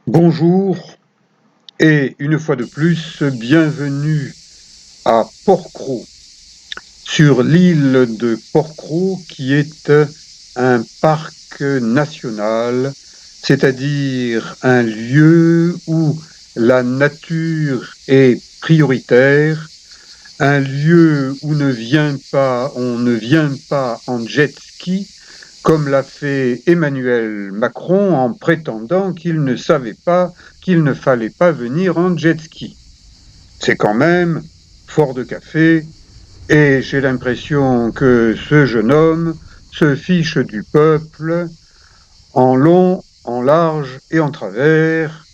Bonjour et une fois de plus, bienvenue à Porquerolles, sur l'île de Porquerolles qui est un parc national, c'est-à-dire un lieu où la nature est prioritaire, un lieu où on ne vient pas en jet ski, comme l'a fait Emmanuel Macron en prétendant qu'il ne savait pas qu'il ne fallait pas venir en jet ski. C'est quand même fort de café, et j'ai l'impression que ce jeune homme se fiche du peuple en long, en large et en travers.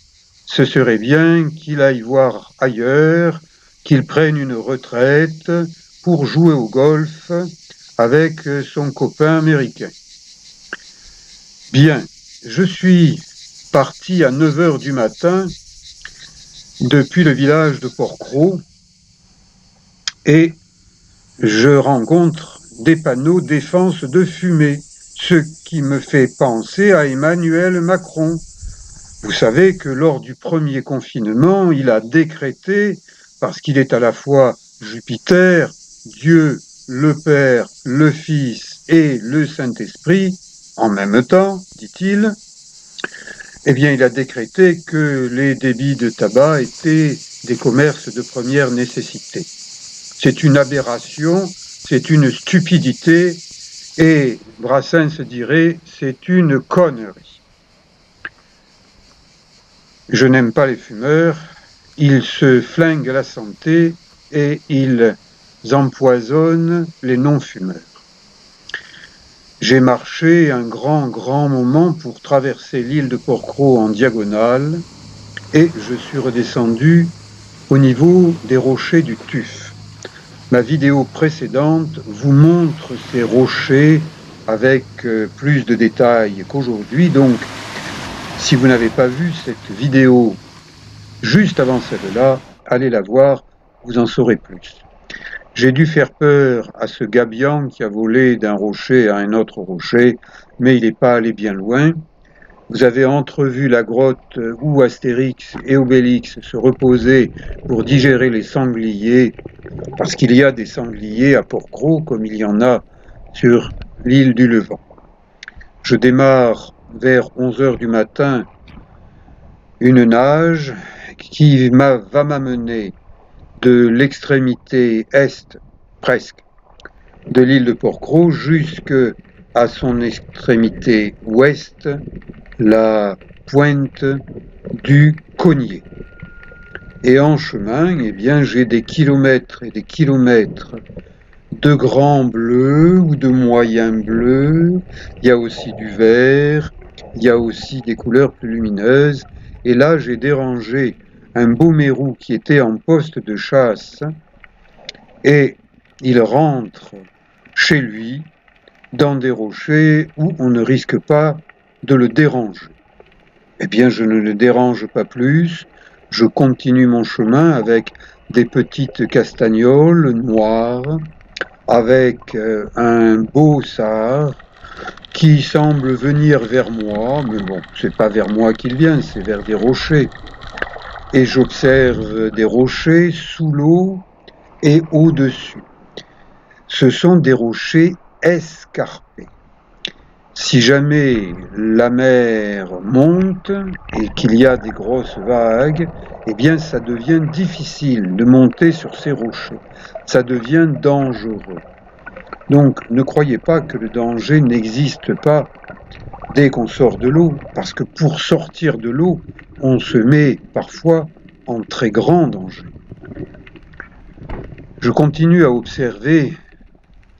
Ce serait bien qu'il aille voir ailleurs, qu'il prenne une retraite pour jouer au golf avec son copain américain. Bien, je suis parti à 9h du matin depuis le village de Porquerolles et je rencontre des panneaux défense de fumée, ce qui me fait penser à Emmanuel Macron. Vous savez que lors du premier confinement, il a décrété, parce qu'il est à la fois Jupiter, Dieu, le Père, le Fils et le Saint-Esprit, en même temps, dit-il, eh bien, il a décrété que les débits de tabac étaient des commerces de première nécessité. C'est une aberration, c'est une stupidité, et Brassens dirait, c'est une connerie. Je n'aime pas les fumeurs, ils se flinguent la santé et ils empoisonnent les non-fumeurs. J'ai marché un grand moment pour traverser l'île de Porquerolles en diagonale et je suis redescendu au niveau des rochers du Tuf. Ma vidéo précédente vous montre ces rochers avec plus de détails qu'aujourd'hui. Donc, si vous n'avez pas vu cette vidéo juste avant celle-là, allez la voir, vous en saurez plus. J'ai dû faire peur à ce gabian qui a volé d'un rocher à un autre rocher, mais il n'est pas allé bien loin. Vous avez entrevu la grotte où Astérix et Obélix se reposaient pour digérer les sangliers, parce qu'il y a des sangliers à Porquerolles comme il y en a sur l'île du Levant. Je démarre vers 11h du matin une nage qui va m'amener de l'extrémité est, presque, de l'île de Porquerolles jusqu'à son extrémité ouest, la pointe du Cognier. Et en chemin, eh bien, j'ai des kilomètres et des kilomètres de grands bleus ou de moyens bleus. Il y a aussi du vert, il y a aussi des couleurs plus lumineuses. Et là, j'ai dérangé un beau mérou qui était en poste de chasse et il rentre chez lui dans des rochers où on ne risque pas de le déranger. Eh bien, je ne le dérange pas plus, je continue mon chemin avec des petites castagnoles noires, avec un beau sard qui semble venir vers moi, mais bon, c'est pas vers moi qu'il vient, c'est vers des rochers. Et j'observe des rochers sous l'eau et au-dessus. Ce sont des rochers escarpés. Si jamais la mer monte et qu'il y a des grosses vagues, eh bien ça devient difficile de monter sur ces rochers. Ça devient dangereux. Donc ne croyez pas que le danger n'existe pas dès qu'on sort de l'eau, parce que pour sortir de l'eau, on se met parfois en très grand danger. Je continue à observer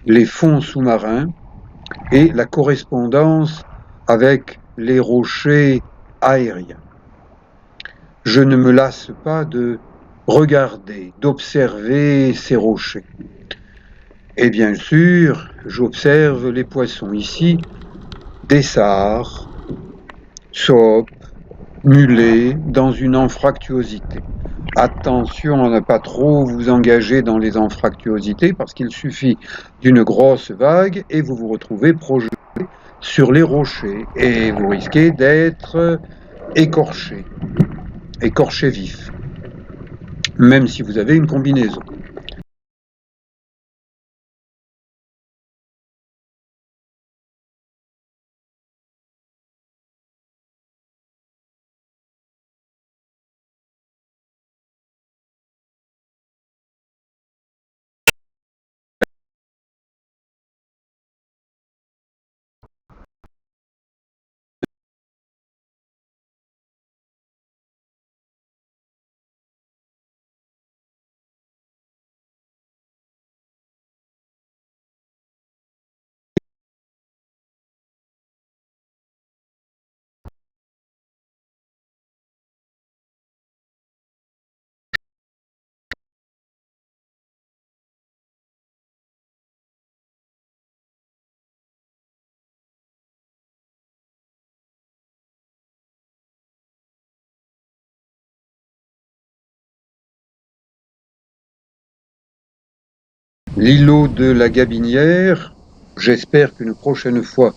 les fonds sous-marins et la correspondance avec les rochers aériens. Je ne me lasse pas de regarder, d'observer ces rochers. Et bien sûr, j'observe les poissons ici, des sards, saupes, mulets, dans une anfractuosité. Attention à ne pas trop vous engager dans les anfractuosités parce qu'il suffit d'une grosse vague et vous vous retrouvez projeté sur les rochers et vous risquez d'être écorché, écorché vif, même si vous avez une combinaison. L'îlot de la Gabinière, j'espère qu'une prochaine fois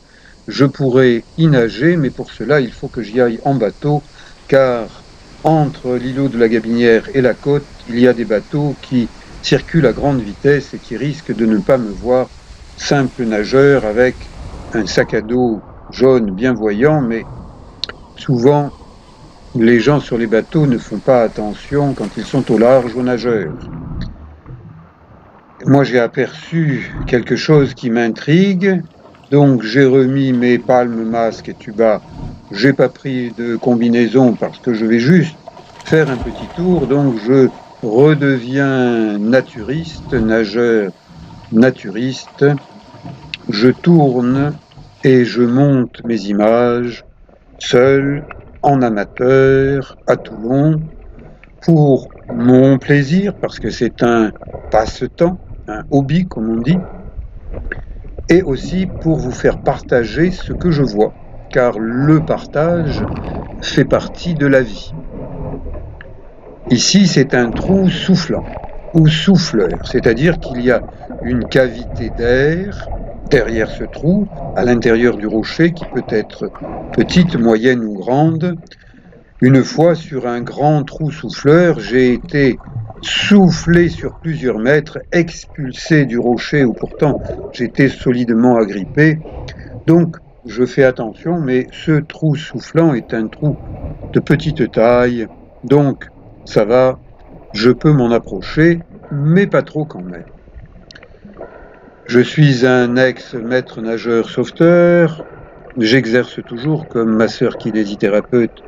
je pourrai y nager, mais pour cela il faut que j'y aille en bateau, car entre l'îlot de la Gabinière et la côte, il y a des bateaux qui circulent à grande vitesse et qui risquent de ne pas me voir, simple nageur avec un sac à dos jaune bien voyant, mais souvent les gens sur les bateaux ne font pas attention quand ils sont au large aux nageurs. Moi, j'ai aperçu quelque chose qui m'intrigue, donc j'ai remis mes palmes, masques et tubas. J'ai pas pris de combinaison parce que je vais juste faire un petit tour, donc je redeviens naturiste, nageur naturiste. Je tourne et je monte mes images seul, en amateur, à Toulon, pour mon plaisir, parce que c'est un passe-temps, un hobby comme on dit, et aussi pour vous faire partager ce que je vois, car le partage fait partie de la vie. Ici, c'est un trou soufflant ou souffleur, c'est-à-dire qu'il y a une cavité d'air derrière ce trou, à l'intérieur du rocher, qui peut être petite, moyenne ou grande. Une fois, sur un grand trou souffleur, j'ai été soufflé sur plusieurs mètres, expulsé du rocher où pourtant j'étais solidement agrippé. Donc, je fais attention, mais ce trou soufflant est un trou de petite taille, donc ça va, je peux m'en approcher, mais pas trop quand même. Je suis un ex-maître nageur sauveteur, j'exerce toujours comme masseur kinésithérapeute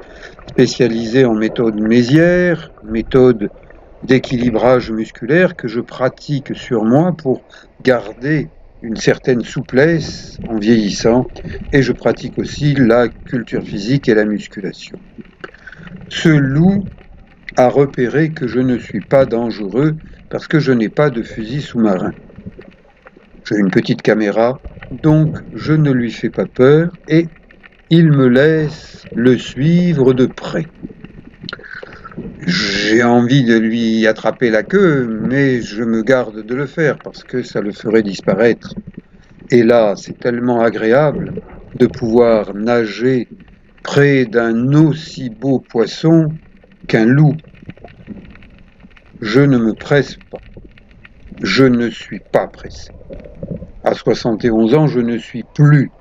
spécialisé en méthode Mézières, méthode d'équilibrage musculaire que je pratique sur moi pour garder une certaine souplesse en vieillissant, et je pratique aussi la culture physique et la musculation. Ce loup a repéré que je ne suis pas dangereux parce que je n'ai pas de fusil sous-marin. J'ai une petite caméra, donc je ne lui fais pas peur et il me laisse le suivre de près. J'ai envie de lui attraper la queue, mais je me garde de le faire parce que ça le ferait disparaître. Et là, c'est tellement agréable de pouvoir nager près d'un aussi beau poisson qu'un loup. Je ne me presse pas. Je ne suis pas pressé. À 71 ans, je ne suis plus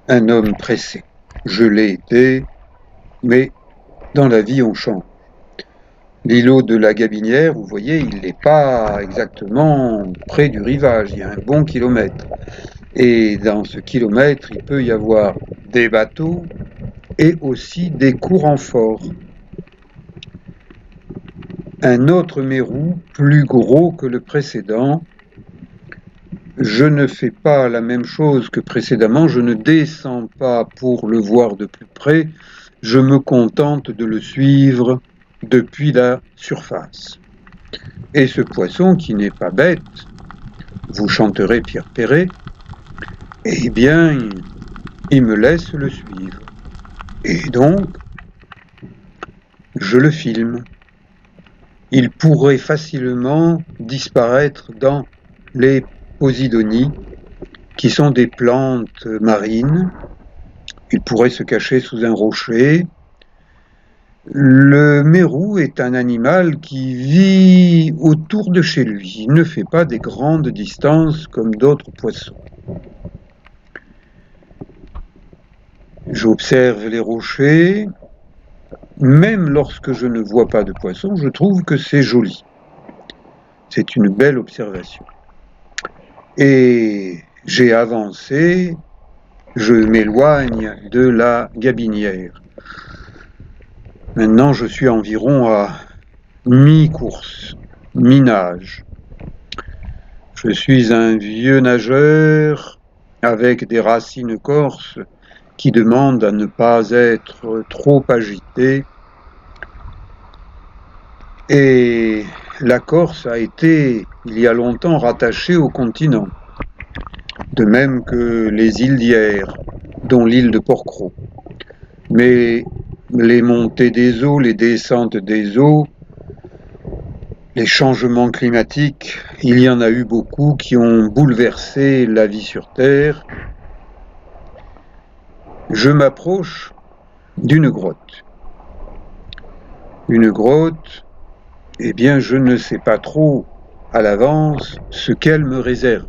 un homme pressé. Je l'ai été, mais dans la vie, on change. L'îlot de la Gabinière, vous voyez, il n'est pas exactement près du rivage, il y a un bon kilomètre. Et dans ce kilomètre, il peut y avoir des bateaux et aussi des courants forts. Un autre mérou, plus gros que le précédent. Je ne fais pas la même chose que précédemment, je ne descends pas pour le voir de plus près, je me contente de le suivre depuis la surface. Et ce poisson, qui n'est pas bête, vous chanterez Pierre Perret, eh bien, il me laisse le suivre. Et donc, je le filme. Il pourrait facilement disparaître dans les posidonies, qui sont des plantes marines. Il pourrait se cacher sous un rocher. Le mérou est un animal qui vit autour de chez lui. Il ne fait pas des grandes distances comme d'autres poissons. J'observe les rochers. Même lorsque je ne vois pas de poisson, je trouve que c'est joli. C'est une belle observation. Et j'ai avancé, je m'éloigne de la gabinière. Maintenant, je suis environ à mi-course, mi-nage. Je suis un vieux nageur avec des racines corses qui demandent à ne pas être trop agité. Et la Corse a été, il y a longtemps, rattachée au continent, de même que les îles d'Hyères, dont l'île de Porquerolles. Mais les montées des eaux, les descentes des eaux, les changements climatiques, il y en a eu beaucoup qui ont bouleversé la vie sur Terre. Je m'approche d'une grotte. Une grotte, eh bien, je ne sais pas trop à l'avance ce qu'elle me réserve.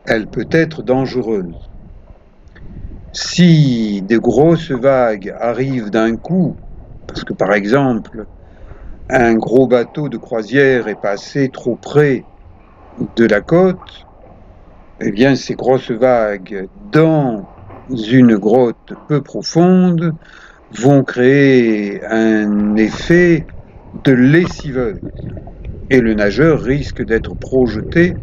Elle peut être dangereuse. Si de grosses vagues arrivent d'un coup, parce que par exemple, un gros bateau de croisière est passé trop près de la côte, eh bien ces grosses vagues dans une grotte peu profonde vont créer un effet de lessiveuse et le nageur risque d'être projeté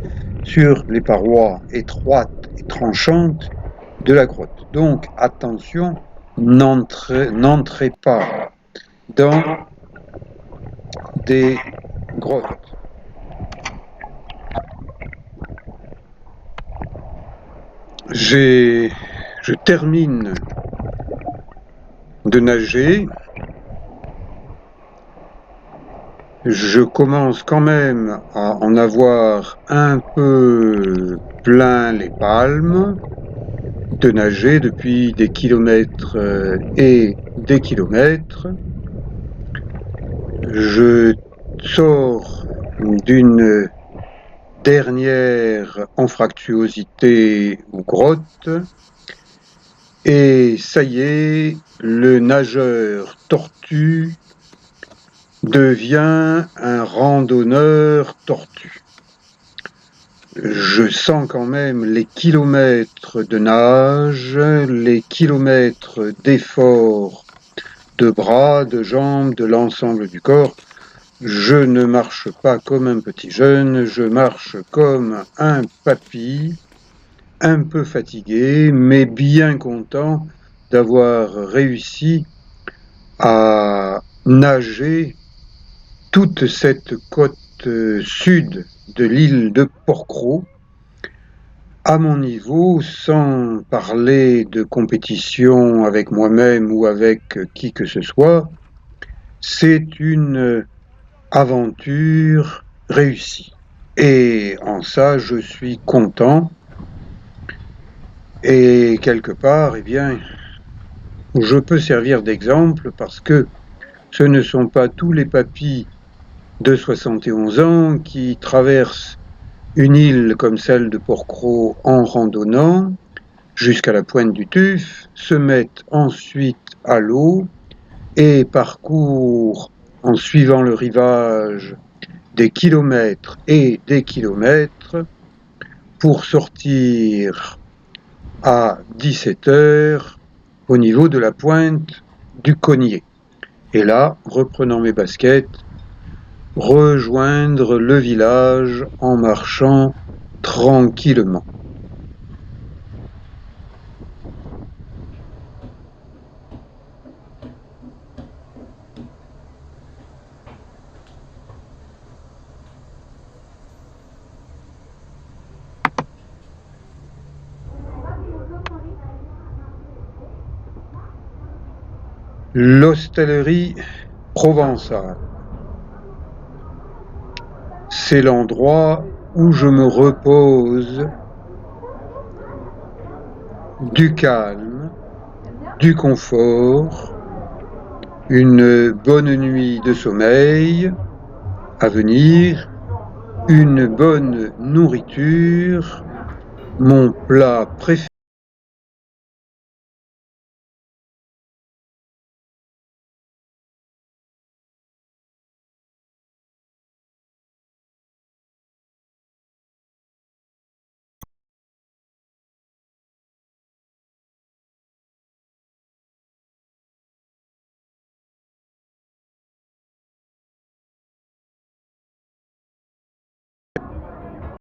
sur les parois étroites et tranchantes de la grotte. Donc attention, n'entrez pas dans des grottes. Je termine de nager. Je commence quand même à en avoir un peu plein les palmes, de nager depuis des kilomètres et des kilomètres. Je sors d'une dernière anfractuosité ou grotte et ça y est, le nageur tortue devient un randonneur tortue. Je sens quand même les kilomètres de nage, les kilomètres d'effort de bras, de jambes, de l'ensemble du corps. Je ne marche pas comme un petit jeune, je marche comme un papy, un peu fatigué, mais bien content d'avoir réussi à nager toute cette côte sud de l'île de Porquerolles à mon niveau, sans parler de compétition avec moi-même ou avec qui que ce soit. C'est une aventure réussie. Et en ça, je suis content. Et quelque part, eh bien, je peux servir d'exemple parce que ce ne sont pas tous les papys de 71 ans qui traversent une île comme celle de Porquerolles en randonnant jusqu'à la pointe du Tuf, se mettent ensuite à l'eau et parcourent en suivant le rivage des kilomètres et des kilomètres pour sortir à 17 heures au niveau de la pointe du Cognier. Et là, reprenant mes baskets, rejoindre le village en marchant tranquillement. L'hostellerie provençale. C'est l'endroit où je me repose, du calme, du confort, une bonne nuit de sommeil à venir, une bonne nourriture, mon plat préféré.